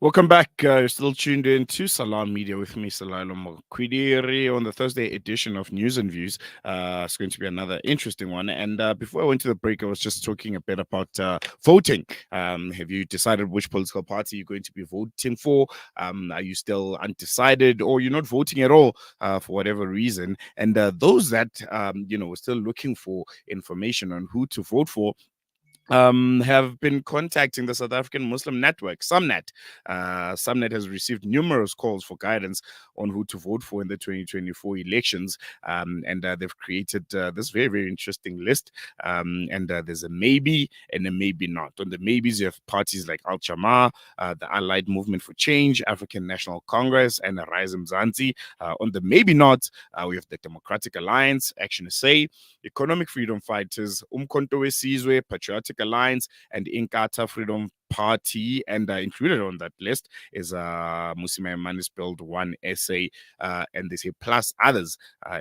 Welcome back. You're still tuned in to Salam Media with me, Salalo Mokwidiri, on the Thursday edition of News and Views. It's going to be another interesting one. And before I went to the break, I was just talking a bit about voting. Have you decided which political party you're going to be voting for? Are you still undecided, or you're not voting at all for whatever reason? And those that are still looking for information on who to vote for have been contacting the South African Muslim network, SAMNET. SAMNET has received numerous calls for guidance on who to vote for in the 2024 elections, and they've created this very, very interesting list. And there's a maybe and a maybe not. On the maybes, you have parties like Al Jama, the Allied Movement for Change, African National Congress, and Rise Mzansi. On the maybe not, we have the Democratic Alliance, Action SA, Economic Freedom Fighters, Umkhonto weSizwe, Patriotic Alliance, and Inkatha Freedom Party. And included on that list is Musima Manis Build One SA, and they say plus others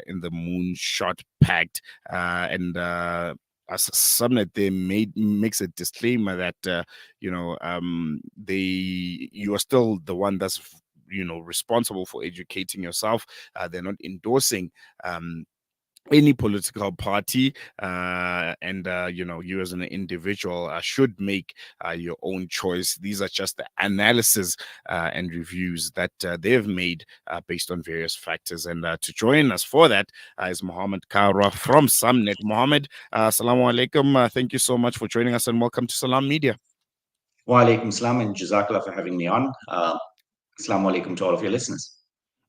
in the Moonshot Pact. And as Subnet, they makes a disclaimer that you are still the one that's responsible for educating yourself. They're not endorsing any political party, and you as an individual should make your own choice. These are just the analysis and reviews that they have made based on various factors. And to join us for that is Mohammed Kharwa from SAMNET. Mohammed, assalamu alaikum. Thank you so much for joining us, and welcome to Salam Media. Wa alaikum salam, and jazakallah for having me on. Assalamu alaikum to all of your listeners.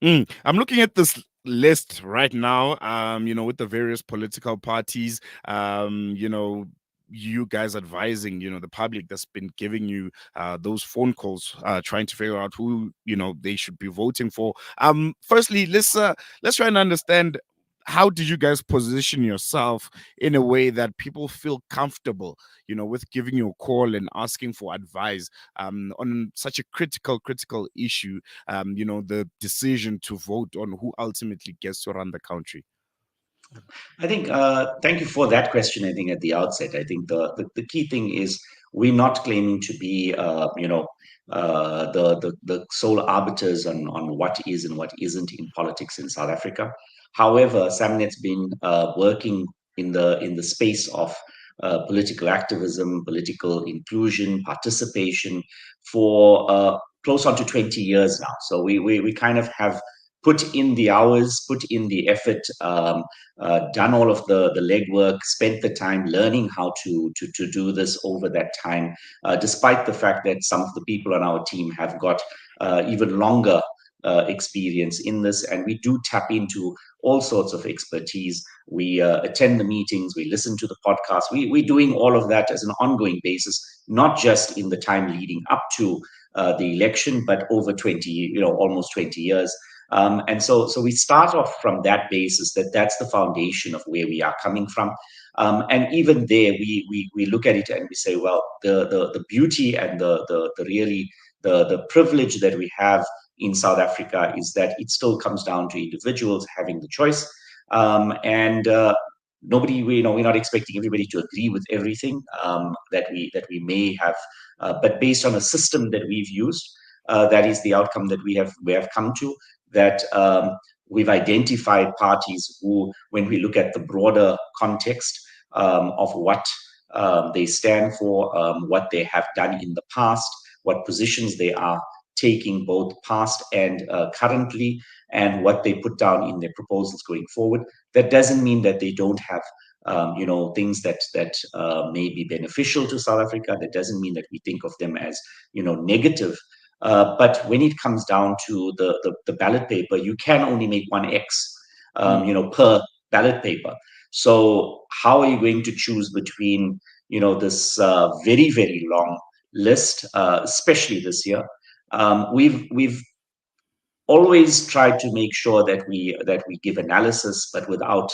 I'm looking at this list right now, with the various political parties, you guys advising, the public that's been giving you those phone calls, trying to figure out who, they should be voting for. Firstly, let's try and understand, how do you guys position yourself in a way that people feel comfortable, with giving you a call and asking for advice on such a critical issue, the decision to vote on who ultimately gets to run the country? I think, thank you for that question. I think at the outset, I think the key thing is we're not claiming to be, the sole arbiters on what is and what isn't in politics in South Africa. However, Samnet's been working in the space of political activism, political inclusion, participation for close on to 20 years now. So we kind of have put in the hours, put in the effort, done all of the legwork, spent the time learning how to do this over that time, despite the fact that some of the people on our team have got even longer experience in this, and we do tap into all sorts of expertise. We attend the meetings, we listen to the podcast. We're doing all of that as an ongoing basis, not just in the time leading up to the election, but over 20, almost 20 years. And so we start off from that basis, that's the foundation of where we are coming from. And even there, we look at it and we say, well, the beauty and the really the privilege that we have in South Africa is that it still comes down to individuals having the choice. And nobody, we're not expecting everybody to agree with everything that we may have, but based on a system that we've used, that is the outcome that we have come to. That we've identified parties who, when we look at the broader context of what they stand for, what they have done in the past, what positions they are taking both past and currently, and what they put down in their proposals going forward. That doesn't mean that they don't have things that may be beneficial to South Africa. That doesn't mean that we think of them as negative. But when it comes down to the ballot paper, you can only make one X, per ballot paper. So how are you going to choose between, this very, very long list, especially this year? We've always tried to make sure that we give analysis, but without,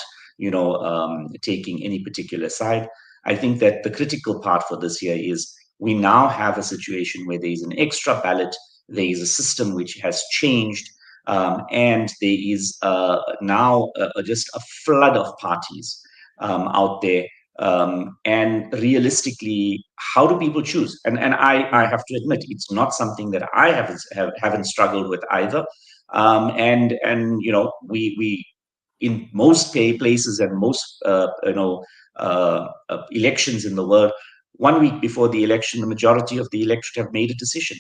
taking any particular side. I think that the critical part for this year is we now have a situation where there is an extra ballot, there is a system which has changed, and there is now just a flood of parties out there And realistically, how do people choose? And I have to admit, it's not something that I haven't struggled with either. And we in most places and most elections in the world, 1 week before the election, the majority of the electorate have made a decision.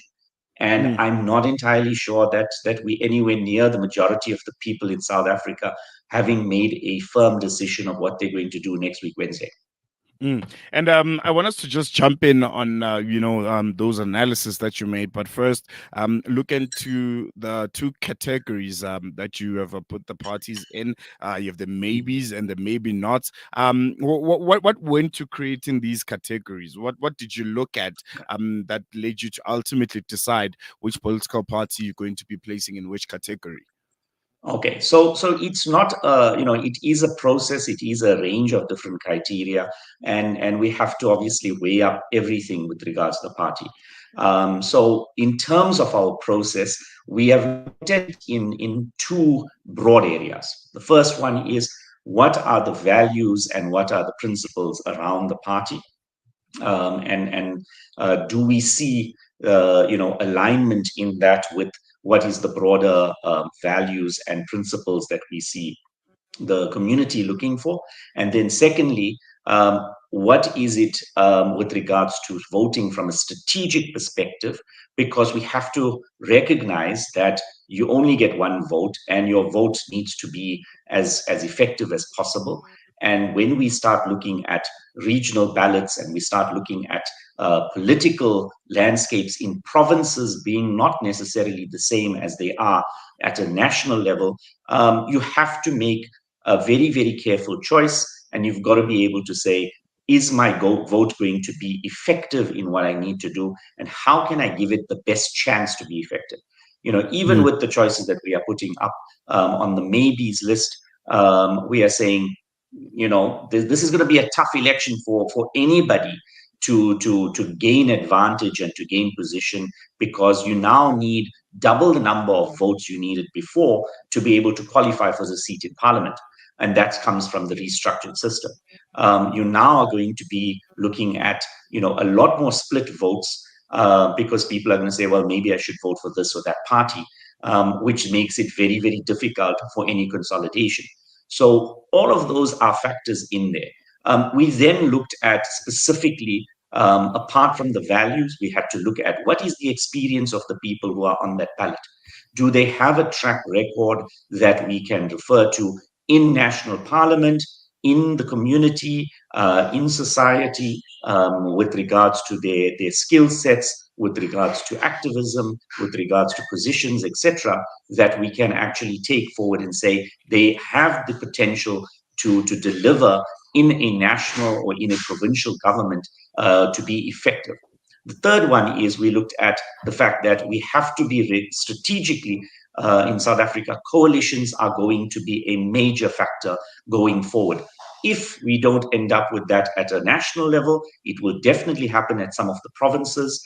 And Mm. I'm not entirely sure that we anywhere near the majority of the people in South Africa having made a firm decision of what they're going to do next week, Wednesday. Mm. And I want us to just jump in on those analysis that you made, but first, look into the two categories that you have put the parties in. You have the maybes and the maybe nots. What went to creating these categories? What did you look at that led you to ultimately decide which political party you're going to be placing in which category? Okay, so it's not it is a process. It is a range of different criteria, and we have to obviously weigh up everything with regards to the party. So in terms of our process, we have looked at it in two broad areas. The first one is, what are the values and what are the principles around the party, and do we see alignment in that with what is the broader values and principles that we see the community looking for? And then secondly, what is it with regards to voting from a strategic perspective? Because we have to recognize that you only get one vote, and your vote needs to be as effective as possible. And when we start looking at regional ballots, and we start looking at political landscapes in provinces being not necessarily the same as they are at a national level, you have to make a very, very careful choice. And you've got to be able to say, is my vote going to be effective in what I need to do? And how can I give it the best chance to be effective? Even Mm. with the choices that we are putting up on the maybes list, we are saying, this is going to be a tough election for anybody to gain advantage and to gain position, because you now need double the number of votes you needed before to be able to qualify for the seat in parliament. And that comes from the restructured system. You now are going to be looking at a lot more split votes, because people are going to say, well, maybe I should vote for this or that party, which makes it very, very difficult for any consolidation. So all of those are factors in there. We then looked at specifically, apart from the values, we had to look at what is the experience of the people who are on that ballot. Do they have a track record that we can refer to in national parliament, in the community, in society, with regards to their skill sets, with regards to activism, with regards to positions, etc., that we can actually take forward and say they have the potential to deliver in a national or in a provincial government to be effective. The third one is, we looked at the fact that we have to be strategically in South Africa. Coalitions are going to be a major factor going forward. If we don't end up with that at a national level, it will definitely happen at some of the provinces,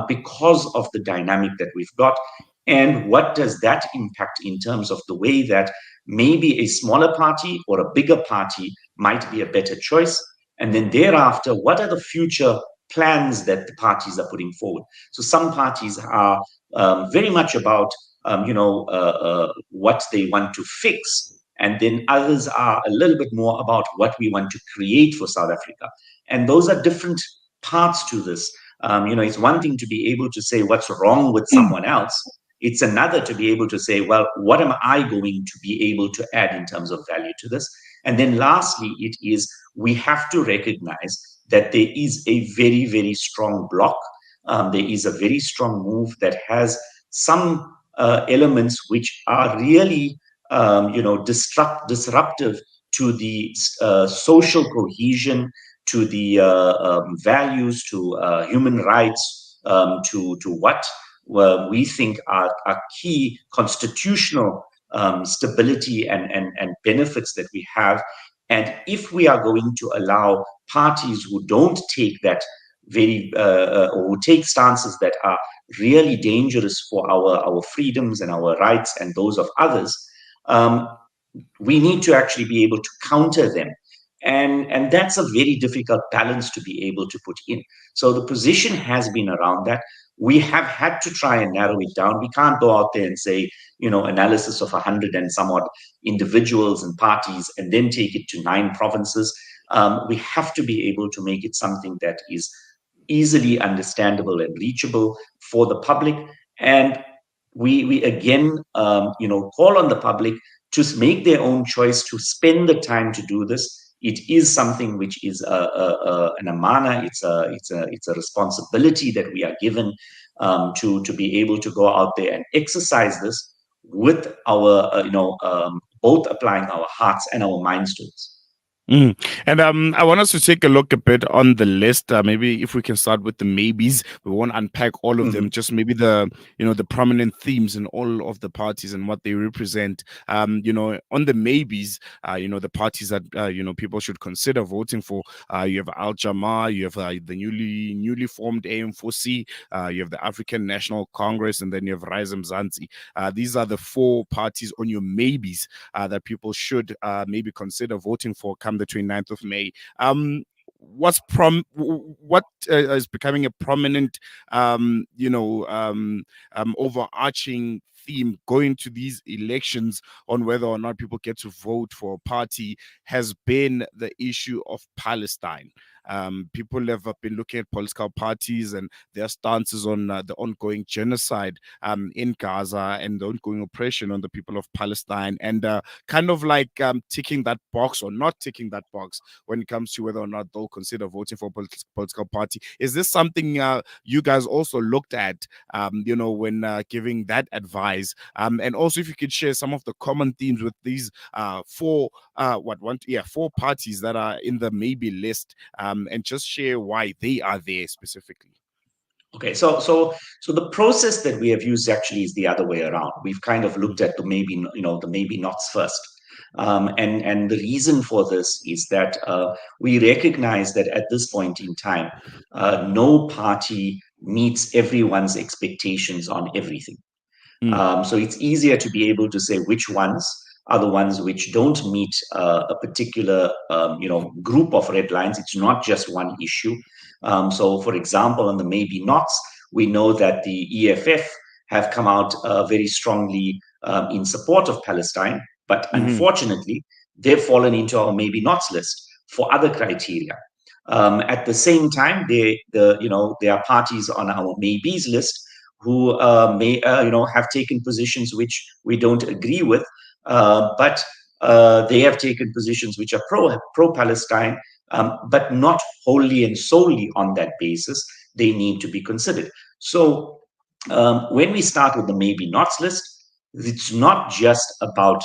because of the dynamic that we've got. And what does that impact in terms of the way that maybe a smaller party or a bigger party might be a better choice? And then thereafter, what are the future plans that the parties are putting forward? So some parties are very much about what they want to fix, and then others are a little bit more about what we want to create for South Africa. And those are different parts to this. It's one thing to be able to say what's wrong with someone else. It's another to be able to say, well, what am I going to be able to add in terms of value to this? And then lastly, it is, we have to recognize that there is a very, very strong block. There is a very strong move that has some elements which are really disruptive to the social cohesion, to the values, to human rights, to what we think are key constitutional stability and benefits that we have. And if we are going to allow parties who don't take that or who take stances that are really dangerous for our freedoms and our rights and those of others, we need to actually be able to counter them. And that's a very difficult balance to be able to put in. So the position has been around that. We have had to try and narrow it down. We can't go out there and say, analysis of 100 and somewhat individuals and parties and then take it to 9 provinces. We have to be able to make it something that is easily understandable and reachable for the public. And we again, call on the public to make their own choice, to spend the time to do this. It is something which is an amana. It's a responsibility that we are given, to be able to go out there and exercise this with our, both applying our hearts and our minds to this. Mm. And I want us to take a look a bit on the list. Maybe if we can start with the maybes, we won't unpack all of them. Mhm. Just maybe the prominent themes in all of the parties and what they represent. On the maybes, the parties that people should consider voting for. You have Al Jama, you have the newly formed AM4C, you have the African National Congress, and then you have Rise Mzansi. These are the 4 parties on your maybes that people should maybe consider voting for come the 29th of May. What is becoming a prominent overarching theme going to these elections on whether or not people get to vote for a party has been the issue of Palestine. People have been looking at political parties and their stances on the ongoing genocide in Gaza and the ongoing oppression on the people of Palestine, and kind of like ticking that box or not ticking that box when it comes to whether or not they'll consider voting for a political party. Is this something you guys also looked at, when giving that advice? And also, if you could share some of the common themes with these 4 parties that are in the maybe list, and just share why they are there specifically. Okay, so the process that we have used actually is the other way around. We've kind of looked Mm, at the maybe nots first, and the reason for this is that we recognize that at this point in time, no party meets everyone's expectations on everything. mm, So it's easier to be able to say which ones are the ones which don't meet a particular group of red lines. It's not just one issue. So, for example, on the maybe nots, we know that the EFF have come out very strongly in support of Palestine, but mhm, unfortunately, they've fallen into our maybe nots list for other criteria. At the same time, there are parties on our maybes list who may have taken positions which we don't agree with, but they have taken positions which are pro Palestine, but not wholly and solely on that basis. They need to be considered. So when we start with the maybe nots list, it's not just about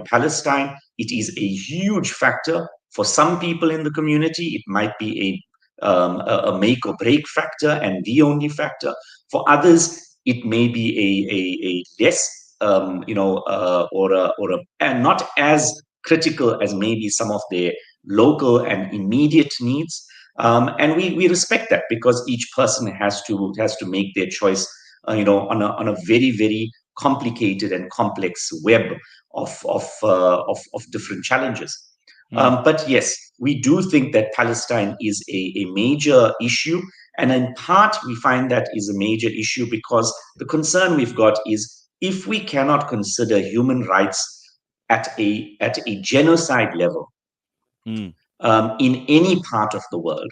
Palestine. It is a huge factor for some people in the community. It might be a make or break factor and the only factor. For others, it may be a less, and not as critical as maybe some of their local and immediate needs. And we respect that because each person has to make their choice, on a very very complicated and complex web of different challenges. mm, But yes, we do think that Palestine is a major issue. And in part, we find that is a major issue because the concern we've got is if we cannot consider human rights at a genocide level mm, in any part of the world,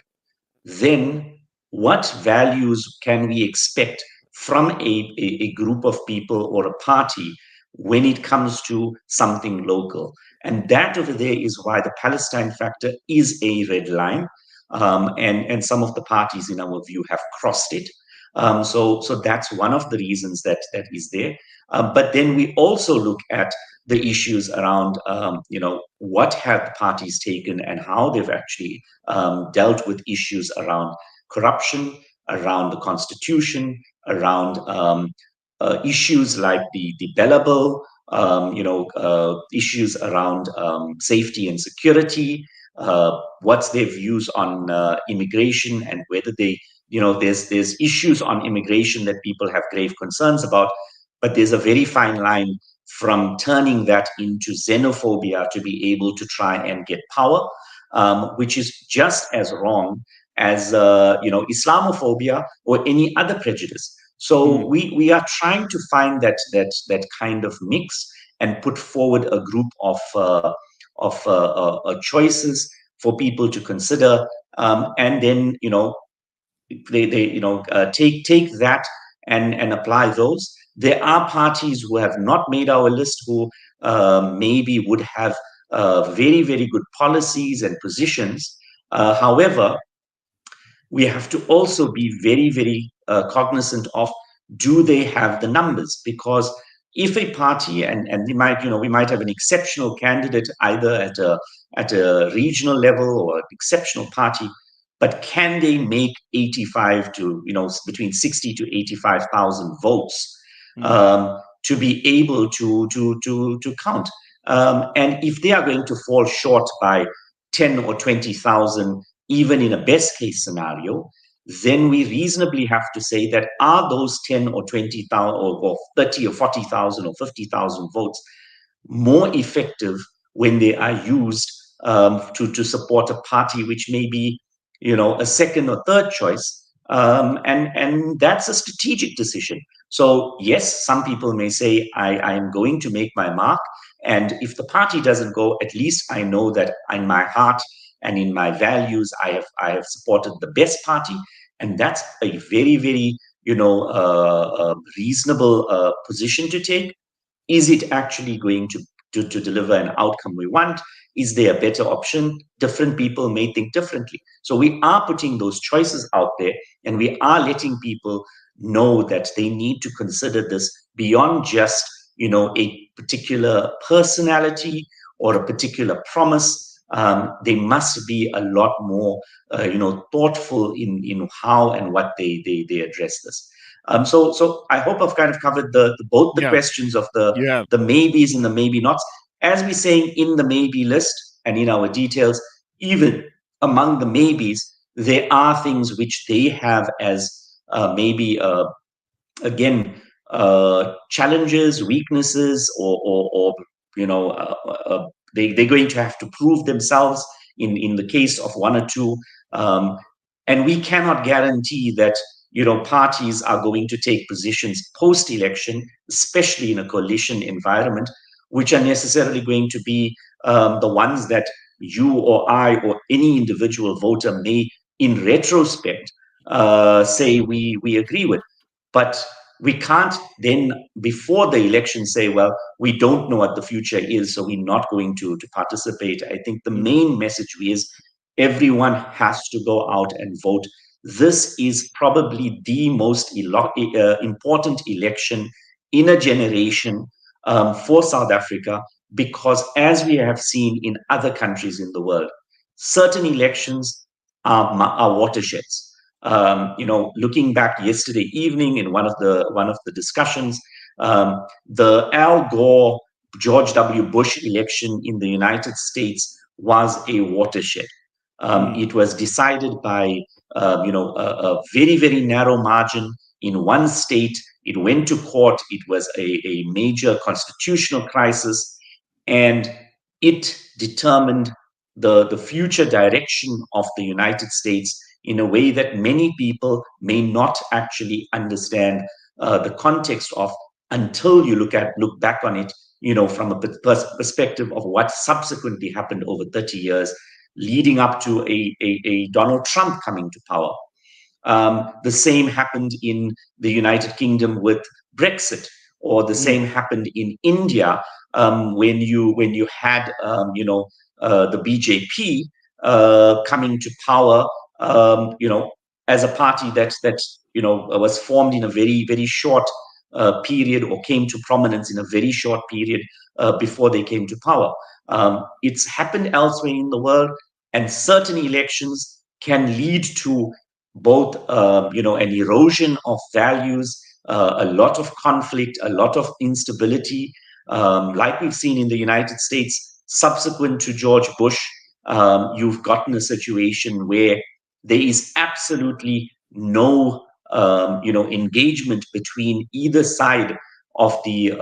then what values can we expect from a group of people or a party when it comes to something local? And that over there is why the Palestine factor is a red line. And some of the parties, in our view, have crossed it. So that's one of the reasons that is there. But then we also look at the issues around, what have the parties taken and how they've actually dealt with issues around corruption, around the constitution, around issues like the Bella Bill, issues around safety and security, what's their views on immigration and whether there's issues on immigration that people have grave concerns about, but there's a very fine line from turning that into xenophobia to be able to try and get power. which is just as wrong as Islamophobia or any other prejudice. So we are trying to find that kind of mix and put forward a group of choices for people to consider, and then they take that and apply those. There are parties who have not made our list who maybe would have very, very good policies and positions. However, we have to also be very, very cognizant of, do they have the numbers? Because if a party, and we might have an exceptional candidate either at a regional level or an exceptional party, but can they make 85 to between 60 to 85,000 votes to be able to count? And if they are going to fall short by 10 or 20,000, even in a best case scenario, then we reasonably have to say that, are those 10 or 20,000 or 30 or 40,000 or 50,000 votes more effective when they are used to support a party which may be a second or third choice, and that's a strategic decision. So yes, some people may say, I am going to make my mark, and if the party doesn't go, at least I know that in my heart and in my values, I have supported the best party, and that's a very, very reasonable position to take. Is it actually going to deliver an outcome we want? Is there a better option? Different people may think differently. So we are putting those choices out there, and we are letting people know that they need to consider this beyond just a particular personality or a particular promise. They must be a lot more thoughtful in how and what they address this. So I hope I've kind of covered both the questions of the maybes and the maybe nots. As we're saying in the maybe list and in our details, even among the maybes, there are things which they have as maybe again challenges, weaknesses, or they're going to have to prove themselves in the case of one or two, and we cannot guarantee that parties are going to take positions post-election, especially in a coalition environment, which are necessarily going to be the ones that you or I or any individual voter may, in retrospect, say we agree with. But we can't then, before the election, say, well, we don't know what the future is, so we're not going to participate. I think the main message is everyone has to go out and vote. This is probably the most important election in a generation for South Africa, because as we have seen in other countries in the world, certain elections are watersheds. Looking back yesterday evening in one of the discussions, the Al Gore George W. Bush election in the United States was a watershed. It was decided by a very, very narrow margin in one state. It went to court. It was a major constitutional crisis, and it determined the future direction of the United States in a way that many people may not actually understand the context of, until you look back on it, from a perspective of what subsequently happened over 30 years, leading up to a Donald Trump coming to power. The same happened in the United Kingdom with Brexit, or the same happened in India when you had the BJP coming to power, as a party that was formed in a very, very short period, or came to prominence in a very short period before they came to power. It's happened elsewhere in the world, and certain elections can lead to both an erosion of values, a lot of conflict, a lot of instability, like we've seen in the United States subsequent to George Bush. You've gotten a situation where there is absolutely no engagement between either side of the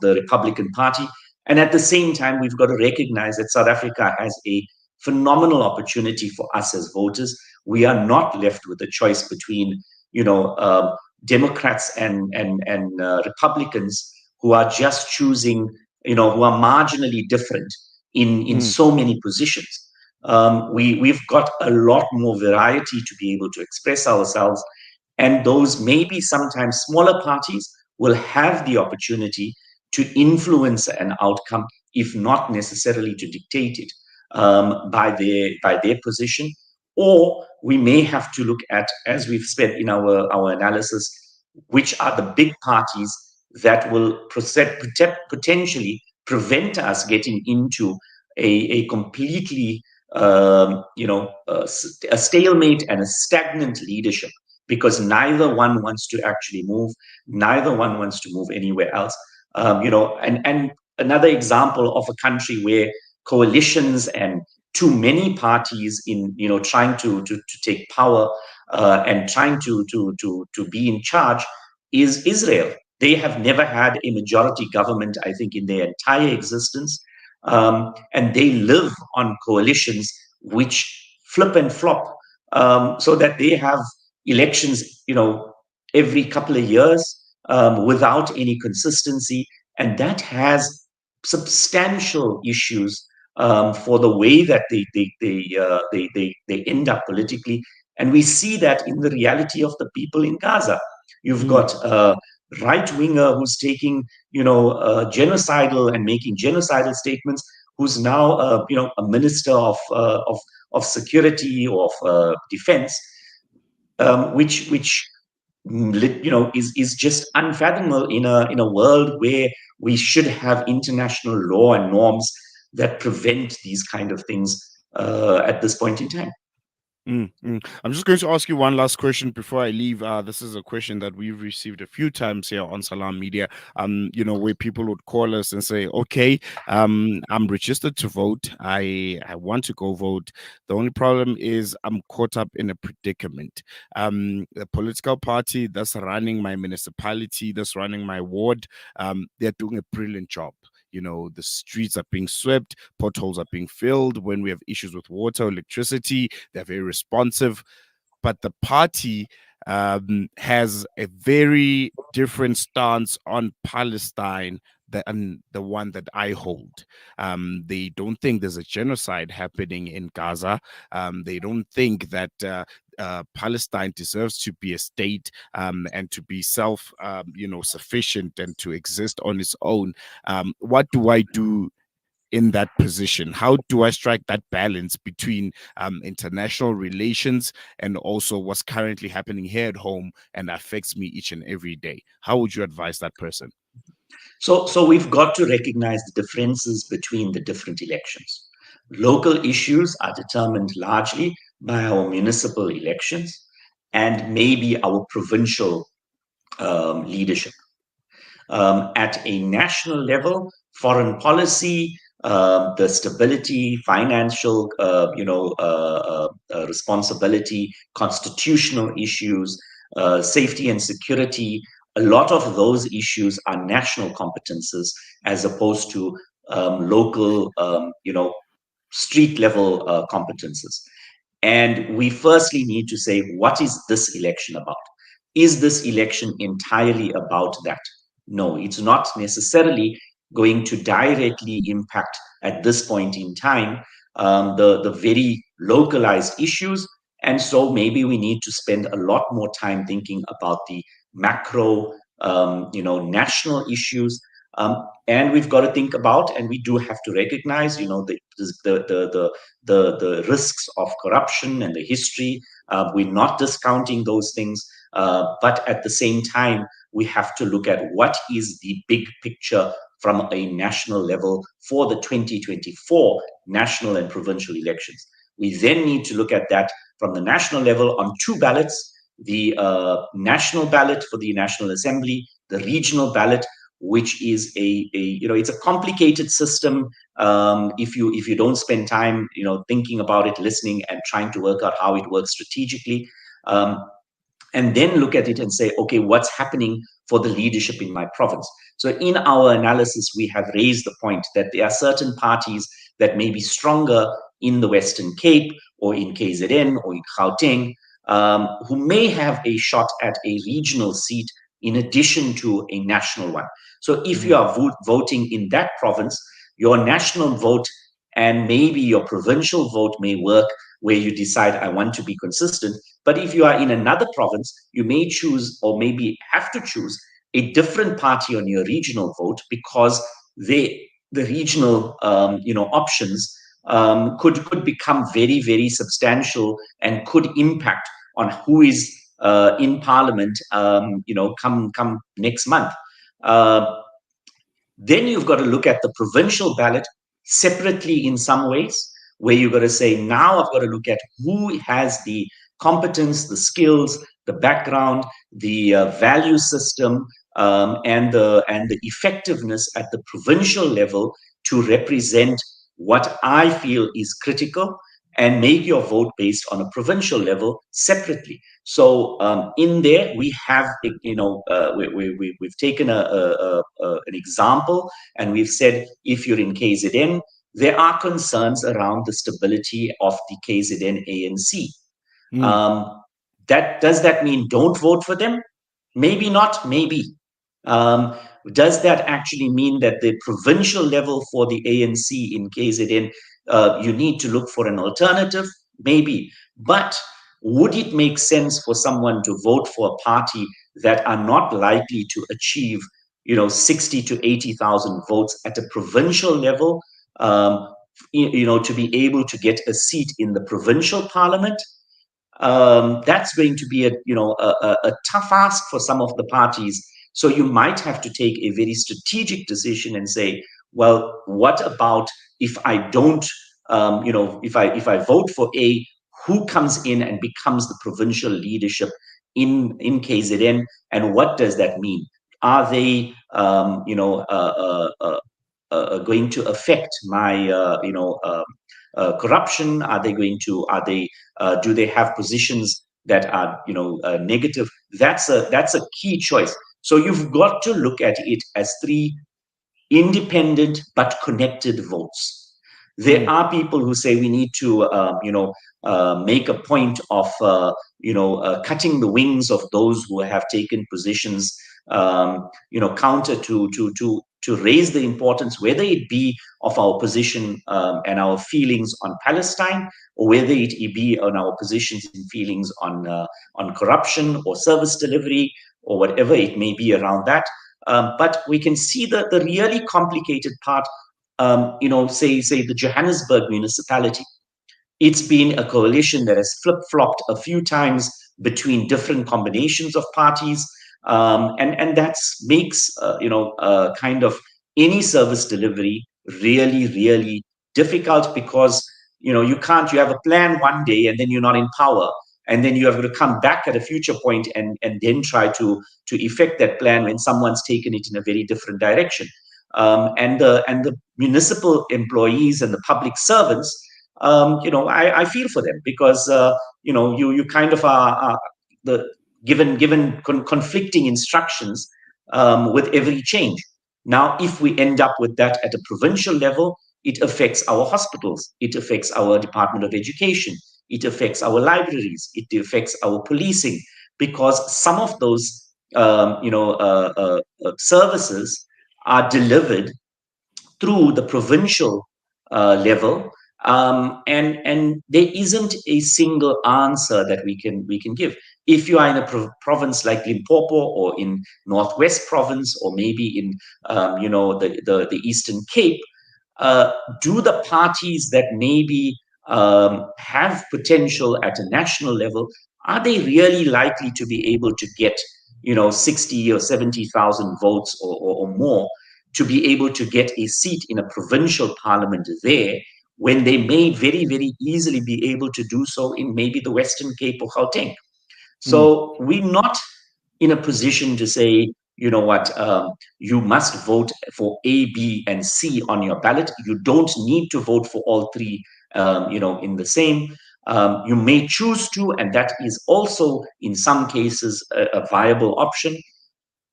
Republican Party, And at the same time, we've got to recognize that South Africa has a phenomenal opportunity for us as voters. We are not left with a choice between, Democrats and Republicans who are just choosing, who are marginally different in mm, so many positions. We've got a lot more variety to be able to express ourselves, and those maybe sometimes smaller parties will have the opportunity to influence an outcome, if not necessarily to dictate it, by their position. Or we may have to look at, as we've said in our analysis, which are the big parties that will potentially prevent us getting into a completely a stalemate and a stagnant leadership, because neither one wants to actually move, neither one wants to move anywhere else. And another example of a country where coalitions and too many parties in trying to take power, and trying to be in charge, is Israel. They have never had a majority government, I think, in their entire existence, and they live on coalitions which flip and flop, so that they have elections, every couple of years, without any consistency, and that has substantial issues, for the way that they end up politically. And we see that in the reality of the people in Gaza. You've mm. got a right winger who's taking, genocidal and making genocidal statements, who's now, a minister of security or of defense, which is just unfathomable in a world where we should have international law and norms that prevent these kind of things, at this point in time. I'm just going to ask you one last question before I leave. This is a question that we've received a few times here on Salam Media. Where people would call us and say, "Okay, I'm registered to vote. I want to go vote. The only problem is I'm caught up in a predicament. The political party that's running my municipality, that's running my ward, they're doing a brilliant job. The streets are being swept, potholes are being filled. When we have issues with water, electricity, they're very responsive. But the party has a very different stance on Palestine than the one that I hold. They don't think there's a genocide happening in Gaza. They don't think that Palestine deserves to be a state, and to be sufficient and to exist on its own. What do I do in that position? How do I strike that balance between international relations and also what's currently happening here at home and affects me each and every day? How would you advise that person? So we've got to recognize the differences between the different elections. Local issues are determined largely by our municipal elections and maybe our provincial leadership. At a national level, foreign policy, the stability, financial, responsibility, constitutional issues, safety and security. A lot of those issues are national competences as opposed to local, street level competences. And we firstly need to say, what is this election about? Is this election entirely about that? No, it's not necessarily going to directly impact at this point in time, the very localized issues. And so maybe we need to spend a lot more time thinking about the macro, national issues. And we've got to think about, and we do have to recognize, the risks of corruption and the history. We're not discounting those things, but at the same time, we have to look at what is the big picture from a national level for the 2024 national and provincial elections. We then need to look at that from the national level on two ballots: the national ballot for the National Assembly, the regional ballot, which is it's a complicated system, if you don't spend time thinking about it, listening, and trying to work out how it works strategically. and then look at it and say, okay, what's happening for the leadership in my province? So in our analysis, we have raised the point that there are certain parties that may be stronger in the Western Cape or in KZN or in Gauteng, who may have a shot at a regional seat in addition to a national one. So if you are voting in that province, your national vote and maybe your provincial vote may work, where you decide, I want to be consistent. But if you are in another province, you may choose, or maybe have to choose, a different party on your regional vote, because the regional options could become very, very substantial and could impact on who is in parliament come next month. Then you've got to look at the provincial ballot separately in some ways, where you've got to say, now I've got to look at who has the competence, the skills, the background, the value system, and the effectiveness at the provincial level to represent what I feel is critical, and make your vote based on a provincial level separately. So in there, we have, we've taken an example, and we've said, if you're in KZN, there are concerns around the stability of the KZN ANC. Does that mean don't vote for them? Maybe not, maybe. Does that actually mean that the provincial level for the ANC in KZN, you need to look for an alternative? Maybe. But would it make sense for someone to vote for a party that are not likely to achieve, 60 to 80,000 votes at a provincial level, to be able to get a seat in the provincial parliament? That's going to be a tough ask for some of the parties. So you might have to take a very strategic decision and say, well, what about if I don't, if I vote for A, who comes in and becomes the provincial leadership in KZN, and what does that mean? Are they, going to affect my, corruption? Are they going to? Do they have positions that are negative? That's a key choice. So you've got to look at it as three independent but connected votes. There are people who say we need to make a point of cutting the wings of those who have taken positions counter to raise the importance, whether it be of our position and our feelings on Palestine, or whether it be on our positions and feelings on corruption or service delivery, or whatever it may be around that. But we can see that the really complicated part, say the Johannesburg municipality. It's been a coalition that has flip-flopped a few times between different combinations of parties, and that makes kind of any service delivery really, really difficult, because you have a plan one day and then you're not in power, and then you have to come back at a future point and then try to effect that plan when someone's taken it in a very different direction. And the municipal employees and the public servants, I feel for them, because you kind of are given conflicting instructions with every change. Now, if we end up with that at a provincial level, it affects our hospitals, it affects our Department of Education, it affects our libraries, it affects our policing, because some of those services are delivered through the provincial level, and there isn't a single answer that we can give. If you are in a province like Limpopo, or in Northwest Province, or maybe in the Eastern Cape, do the parties that maybe have potential at a national level, are they really likely to be able to get 60 or 70,000 votes or more to be able to get a seat in a provincial parliament there, when they may very, very easily be able to do so in maybe the Western Cape or Gauteng? So we're not in a position to say, you know what, you must vote for A, B, and C on your ballot. You don't need to vote for all three, in the same. You may choose to, and that is also in some cases a viable option,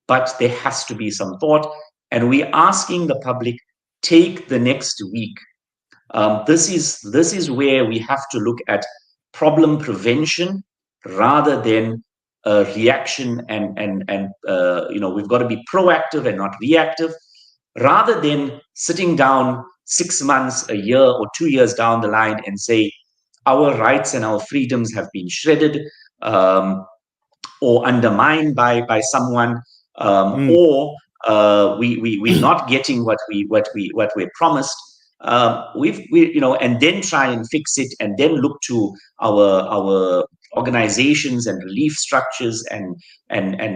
but there has to be some thought. And we're asking the public, take the next week. This is where we have to look at problem prevention rather than reaction, and we've got to be proactive and not reactive, rather than sitting down 6 months, a year, or 2 years down the line and say our rights and our freedoms have been shredded, or undermined by someone, Mm. or we're not getting what we're promised. And then try and fix it, and then look to our organizations and relief structures, and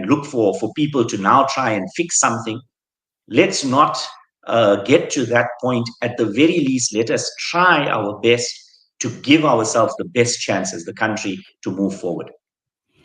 look for people to now try and fix something. Let's not get to that point. At the very least, let us try our best to give ourselves the best chance as the country to move forward.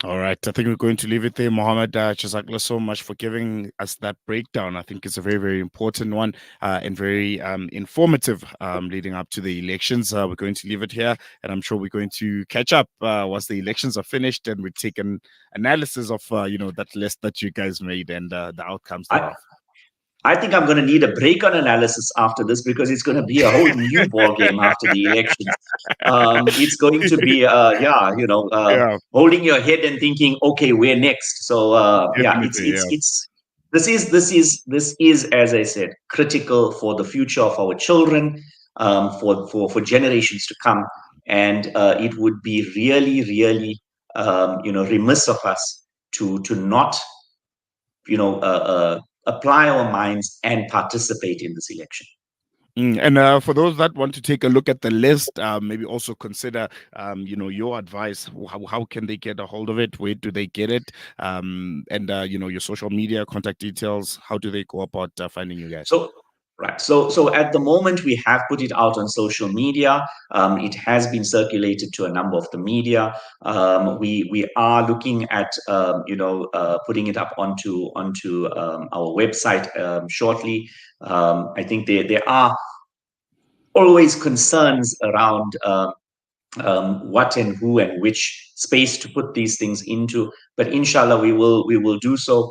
All right. I think we're going to leave it there. Mohammed, Jazakallah so much for giving us that breakdown. I think it's a very, very important one and very informative leading up to the elections. We're going to leave it here, and I'm sure we're going to catch up once the elections are finished, and we take an analysis of, that list that you guys made and the outcomes I, thereof. I think I'm going to need a break on analysis after this, because it's going to be a whole new ball game after the elections. It's going to be, Yeah, holding your head and thinking, okay, where next? So, yeah, definitely. Yeah. this is, as I said, critical for the future of our children, for generations to come, and it would be really, really, remiss of us to not, apply our minds and participate in this election. And for those that want to take a look at the list, maybe also consider, your advice. How can they get a hold of it? Where do they get it? And your social media contact details. How do they go about finding you guys? So, right. So at the moment, we have put it out on social media. It has been circulated to a number of the media. We are looking at putting it up onto our website shortly. I think there are always concerns around what and who and which space to put these things into, but inshallah we will do so.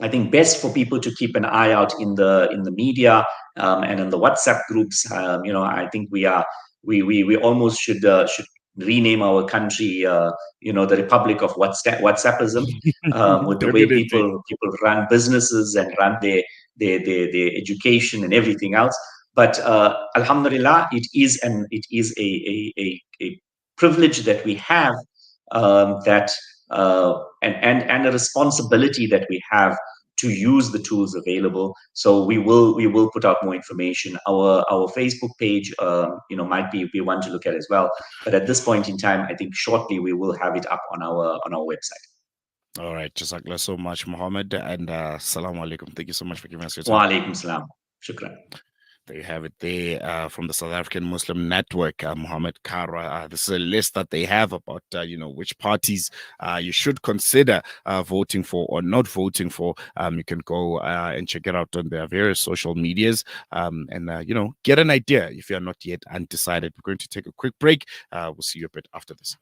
I think best for people to keep an eye out in the media, and in the WhatsApp groups. I think we almost should rename our country, the Republic of WhatsAppism, with the way Definitely. people run businesses and run their education and everything else. But Alhamdulillah, it is a privilege that we have, that and a responsibility that we have to use the tools available. So we will put out more information. Our Facebook page, might be one to look at as well. But at this point in time, I think shortly we will have it up on our website. All right. Jazakallah so much, Mohammed. And Assalamu alaikum. Thank you so much for giving us your time. Wa alaikum salam. Shukran. There you have it there from the South African Muslim Network, Mohammed Kharwa. This is a list that they have about, which parties you should consider voting for or not voting for. You can go and check it out on their various social medias and, get an idea if you're not yet undecided. We're going to take a quick break. We'll see you a bit after this.